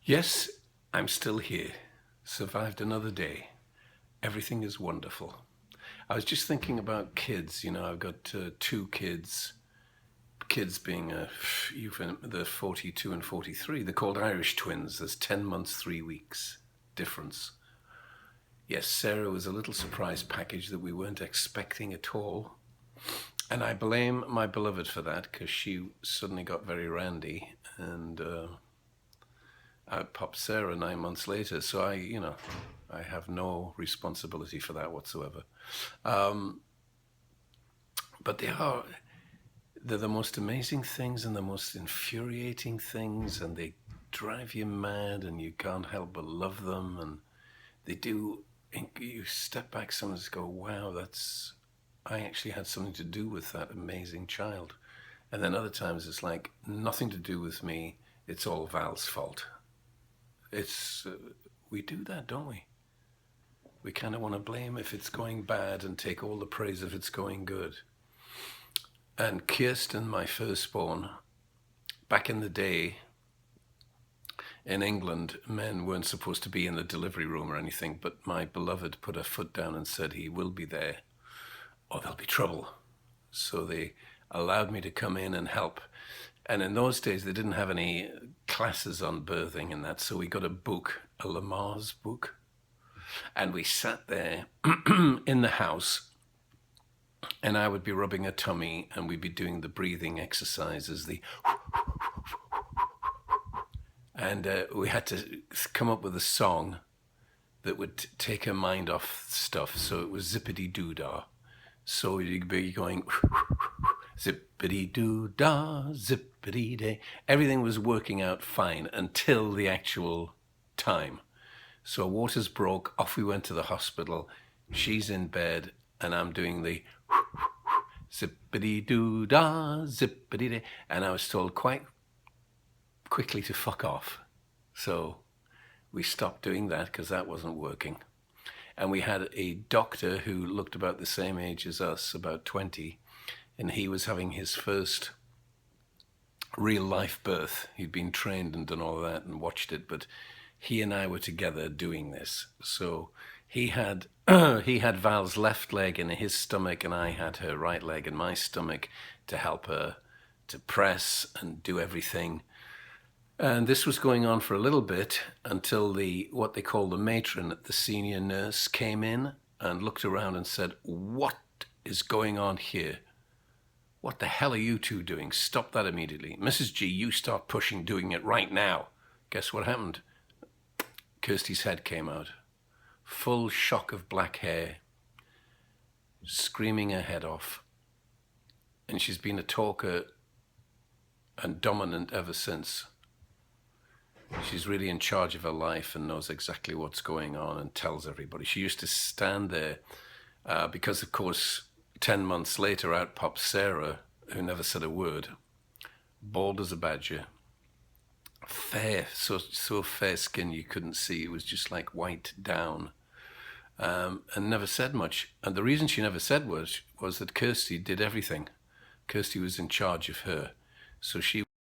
Yes, I'm still here. Survived another day. Everything is wonderful. I was just thinking about kids. I've got two kids. Kids being they're 42 and 43. They're called Irish twins. There's 10 months, 3 weeks difference. Yes, Sarah was a little surprise package that we weren't expecting at all. And I blame my beloved for that because she suddenly got very randy and out popped Sarah 9 months later. So I have no responsibility for that whatsoever. But they're the most amazing things and the most infuriating things, and they drive you mad, and you can't help but love them. And they do. You step back, sometimes go, "Wow, I actually had something to do with that amazing child." And then other times it's like nothing to do with me. It's all Val's fault. We do that, don't we? We kind of want to blame if it's going bad and take all the praise if it's going good. And Kirsten, my firstborn, back in the day in England, men weren't supposed to be in the delivery room or anything, but my beloved put her foot down and said he will be there or there'll be trouble. So they allowed me to come in and help. And in those days, they didn't have any classes on birthing and that, so we got a book, a Lamaze book, and we sat there in the house, and I would be rubbing her tummy, and we'd be doing the breathing exercises, and we had to come up with a song that would take her mind off stuff, so it was zippity-doo-dah. So you'd be going zippity-doo-dah, zippity-day. Everything was working out fine until the actual time. So waters broke, off we went to the hospital. She's in bed, and I'm doing the zippity-doo-dah, zippity-day. And I was told quite quickly to fuck off. So we stopped doing that because that wasn't working. And we had a doctor who looked about the same age as us, about 20, and he was having his first real life birth. He'd been trained and done all that and watched it, but he and I were together doing this. So he had Val's left leg in his stomach, and I had her right leg in my stomach to help her to press and do everything. And this was going on for a little bit until what they call the matron, the senior nurse, came in and looked around and said, "What is going on here? What the hell are you two doing? Stop that immediately. Mrs. G, you start pushing, doing it right now." Guess what happened? Kirsty's head came out. Full shock of black hair, screaming her head off. And she's been a talker and dominant ever since. She's really in charge of her life and knows exactly what's going on and tells everybody. She used to stand there because, of course, 10 months later, out popped Sarah, who never said a word, bald as a badger, fair, so fair skin you couldn't see. It was just like white down, and never said much. And the reason she never said was that Kirsty did everything. Kirsty was in charge of her. So she